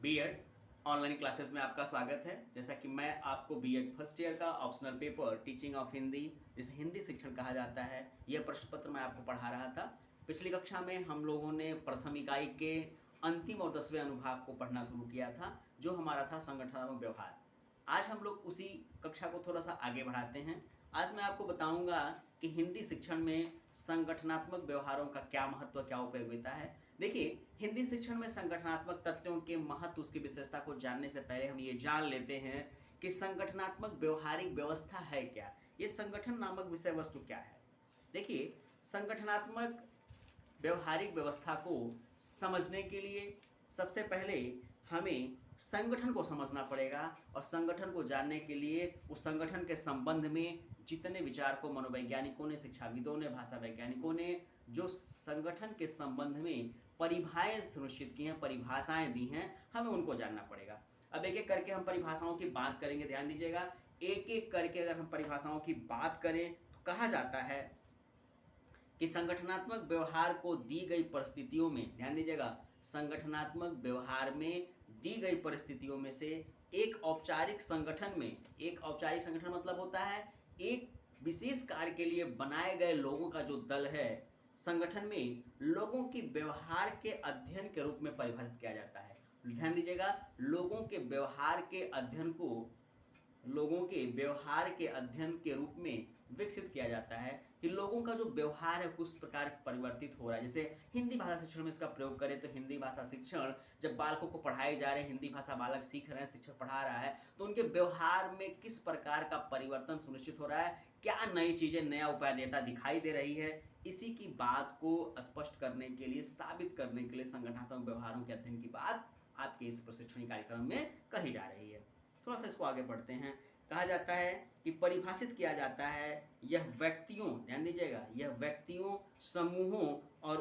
BEd online classes में आपका स्वागत है। जैसा कि मैं आपको बीएड फर्स्ट ईयर का optional paper teaching of Hindi, जिसे हिंदी शिक्षण कहा जाता है, यह प्रश्न पत्र मैं आपको पढ़ा रहा था। पिछली कक्षा में हम लोगों ने प्रथम इकाई के अंतिम और 10वें अनुभाग को पढ़ना शुरू किया था, जो हमारा था संगठनात्मक व्यवहार। आज हम लोग उसी कक्षा को थोड़ा सा आगे बढ़ाते हैं। आज मैं आपको बताऊंगा कि हिंदी शिक्षण में संगठनात्मक व्यवहारों का क्या महत्व, क्या उपयोगिता है। देखिए, हिंदी शिक्षण में संगठनात्मक तत्वों के महत्व, उसकी विशेषता को जानने से पहले हम ये जान लेते हैं कि संगठनात्मक व्यवहारिक व्यवस्था है क्या, ये संगठन नामक विषय वस्तु क्या है। देखिए, संगठनात्मक व्यवहारिक व्यवस्था को समझने के लिए सबसे पहले हमें संगठन को समझना पड़ेगा, और संगठन को जानने के लिए उस संगठन के संबंध में जितने विचार को मनोवैज्ञानिकों ने, शिक्षाविदों ने, भाषा वैज्ञानिकों ने जो संगठन के संबंध में परिभाषाएं सुनिश्चित की हैं, परिभाषाएं दी हैं, हमें उनको जानना पड़ेगा। अब एक एक करके हम परिभाषाओं की बात करेंगे। ध्यान दीजिएगा, एक एक करके अगर हम परिभाषाओं की बात करें तो कहा जाता है कि संगठनात्मक व्यवहार को दी गई परिस्थितियों में, ध्यान दीजिएगा, संगठनात्मक व्यवहार में दी गई परिस्थितियों में से एक औपचारिक संगठन में, एक औपचारिक संगठन मतलब होता है एक विशेष कार्य के लिए बनाए गए लोगों का जो दल है, संगठन में लोगों के व्यवहार के अध्ययन के रूप में परिभाषित किया जाता है। ध्यान दीजिएगा, लोगों के व्यवहार के अध्ययन को लोगों के व्यवहार के अध्ययन के रूप में विकसित किया जाता है कि लोगों का जो व्यवहार है किस प्रकार परिवर्तित हो रहा है। जैसे हिंदी भाषा शिक्षण में इसका प्रयोग करें तो हिंदी भाषा शिक्षण जब बालकों को पढ़ाए जा रहे हैं, हिंदी भाषा बालक सीख रहे हैं, शिक्षक पढ़ा रहा है, तो उनके व्यवहार में किस प्रकार का परिवर्तन सुनिश्चित हो रहा है, क्या नई चीजें, नया उपादेयता दिखाई दे रही है, इसी की बात को स्पष्ट करने के लिए, साबित करने के लिए संगठनात्मक व्यवहारों के अध्ययन की बात आपके इस प्रशिक्षण कार्यक्रम में कही जा रही है। थोड़ा सा इसको आगे बढ़ते हैं। कहा जाता है कि परिभाषित किया जाता है, यह व्यक्तियों, ध्यान दीजिएगा, यह व्यक्तियों, समूहों और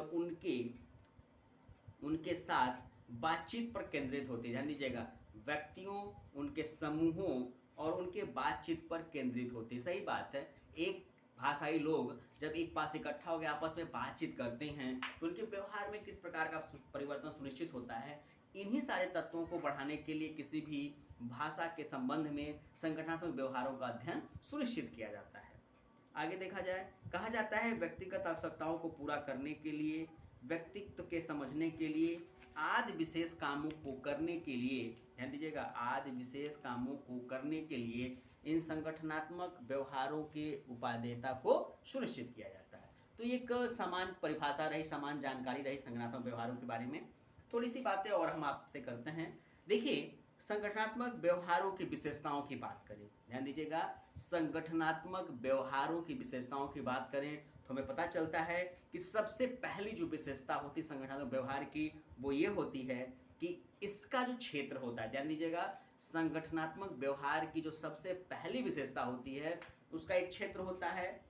उनके साथ बातचीत पर केंद्रित होती है। ध्यान दीजिएगा, व्यक्तियों, उनके समूहों और उनके बातचीत पर केंद्रित होती है। सही बात है, एक भाषाई लोग जब एक पास इकट्ठा होकर आपस में बातचीत करते हैं तो उनके व्यवहार में किस प्रकार का परिवर्तन सुनिश्चित होता है। इन्हीं सारे तत्वों को बढ़ाने के लिए किसी भी भाषा के संबंध में संगठनात्मक व्यवहारों का अध्ययन सुनिश्चित किया जाता है। आगे देखा जाए, कहा जाता है व्यक्तिगत आवश्यकताओं को पूरा करने के लिए, व्यक्तित्व के समझने के लिए, आदि विशेष कामों को करने के लिए, ध्यान दीजिएगा, आदि विशेष कामों को करने के लिए इन संगठनात्मक व्यवहारों के उपादेयता को सुनिश्चित किया जाता है। तो एक समान परिभाषा रही, समान जानकारी रही संगठनात्मक व्यवहारों के बारे में। थोड़ी सी बातें और हम आपसे करते हैं। देखिए, संगठनात्मक व्यवहारों की विशेषताओं की बात करें, ध्यान दीजिएगा, संगठनात्मक व्यवहारों की विशेषताओं की बात करें तो हमें पता चलता है कि सबसे पहली जो विशेषता होती है संगठनात्मक व्यवहार की, वो ये होती है कि इसका जो क्षेत्र होता है, ध्यान दीजिएगा, संगठनात्मक व्यवहार की जो सबसे पहली विशेषता होती है उसका एक क्षेत्र होता है।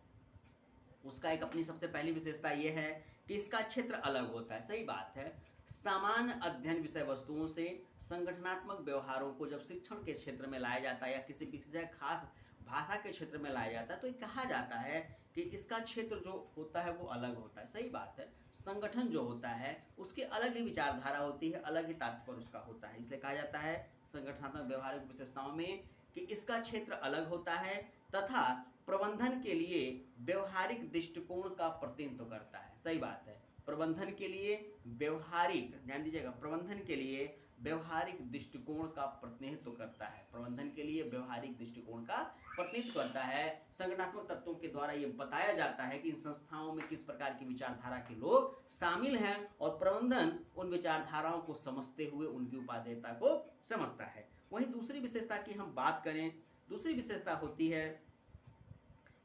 उसका एक अपनी सबसे पहली विशेषता यह है कि इसका क्षेत्र अलग होता है। सही बात है, समान अध्ययन विषय वस्तुओं से संगठनात्मक व्यवहारों को जब शिक्षण के क्षेत्र में लाया जाता है या किसी विशेष खास भाषा के क्षेत्र में लाया जाता है तो ये कहा जाता है कि इसका क्षेत्र जो होता है वो अलग होता है। सही बात है, संगठन जो होता है उसकी अलग ही विचारधारा होती है, अलग ही तात्पर्य उसका होता है, इसलिए कहा जाता है संगठनात्मक व्यवहारिक विशेषताओं में कि इसका क्षेत्र अलग होता है तथा प्रबंधन के लिए व्यवहारिक दृष्टिकोण का प्रतिनिधित्व करता है। सही बात है, प्रबंधन के लिए व्यवहारिक, ध्यान दीजिएगा, प्रबंधन के लिए व्यवहारिक दृष्टिकोण का प्रतिनिधित्व करता है, प्रबंधन के लिए व्यवहारिक दृष्टिकोण का प्रतिनिधित्व करता है। संगठनात्मक तत्वों के द्वारा यह बताया जाता है कि इन संस्थाओं में किस प्रकार की विचारधारा के लोग शामिल हैं और प्रबंधन उन विचारधाराओं को समझते हुए उनकी उपादेयता को समझता है। वहीं दूसरी विशेषता की हम बात करें, दूसरी विशेषता होती है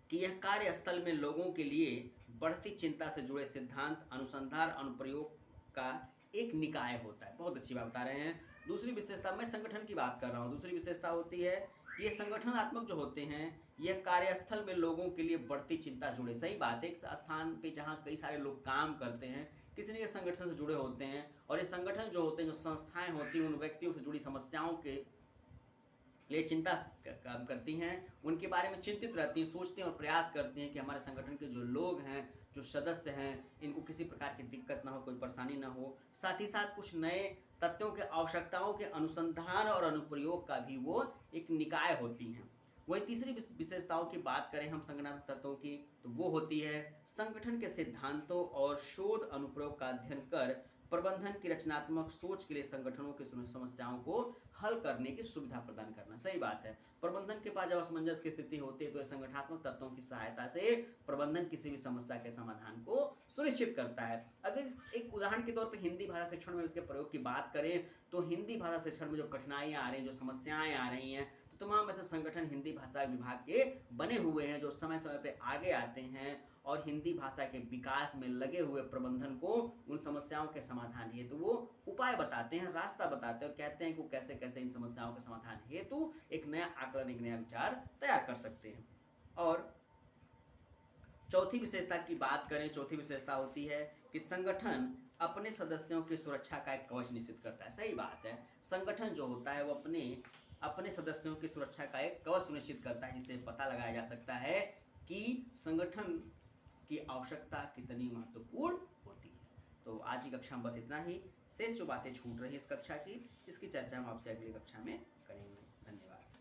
कि यह कार्यस्थल में लोगों के लिए बढ़ती चिंता से जुड़े सिद्धांत, अनुसंधान, अनुप्रयोग का एक निकाय होता है। बहुत अच्छी बात बता रहे हैं। दूसरी विशेषता, मैं संगठन की बात कर रहा हूँ, दूसरी विशेषता होती है कि ये संगठनात्मक जो होते हैं यह कार्यस्थल में लोगों के लिए बढ़ती चिंता से जुड़े। सही बात है, एक स्थान पे जहाँ कई सारे लोग काम करते हैं, किसी न किसी संगठन से जुड़े होते हैं, और ये संगठन जो होते हैं, जो संस्थाएं होती हैं, उन व्यक्तियों से जुड़ी समस्याओं के लिए चिंता काम करती हैं, उनके बारे में चिंतित रहती हैं, सोचती हैं और प्रयास करती हैं कि हमारे संगठन के जो लोग हैं, जो सदस्य हैं इनको किसी प्रकार की दिक्कत ना हो, कोई परेशानी ना हो। साथ ही साथ कुछ नए तथ्यों के आवश्यकताओं के अनुसंधान और अनुप्रयोग का भी वो एक निकाय होती हैं। वही तीसरी विशेषताओं की बात करें हम संगठनात्मक तत्वों की, तो वो होती है संगठन के सिद्धांतों और शोध अनुप्रयोग का अध्ययन कर प्रबंधन की रचनात्मक सोच के लिए संगठनों की समस्याओं को हल करने की सुविधा प्रदान करना। सही बात है, प्रबंधन के पास जब असमंजस की स्थिति होती है तो संगठनात्मक तत्वों की सहायता से प्रबंधन किसी भी समस्या के समाधान को सुनिश्चित करता है। अगर एक उदाहरण के तौर पर हिंदी भाषा शिक्षण में इसके प्रयोग की बात करें तो हिंदी भाषा शिक्षण में जो कठिनाइयाँ आ रही हैं, जो समस्याएं आ रही हैं, तो तमाम ऐसे संगठन हिंदी भाषा विभाग के बने हुए हैं जो समय समय पे आगे आते हैं और हिंदी भाषा के विकास में लगे हुए प्रबंधन को उन समस्याओं के समाधान हेतु वो उपाय बताते हैं, रास्ता बताते हैं और कहते हैं कि कैसे कैसे इन समस्याओं के समाधान हेतु एक नया आकलन, एक नया विचार तैयार कर सकते हैं। और चौथी विशेषता की बात करें, चौथी विशेषता होती है कि संगठन अपने सदस्यों की सुरक्षा का एक कवच निश्चित करता है। सही बात है, संगठन जो होता है वो अपने सदस्यों की सुरक्षा का एक कवच सुनिश्चित करता है, जिससे पता लगाया जा सकता है कि संगठन की आवश्यकता कितनी महत्वपूर्ण होती है। तो आज की कक्षा में बस इतना ही। शेष जो बातें छूट रही है इस कक्षा की, इसकी चर्चा हम आपसे अगली कक्षा में करेंगे। धन्यवाद।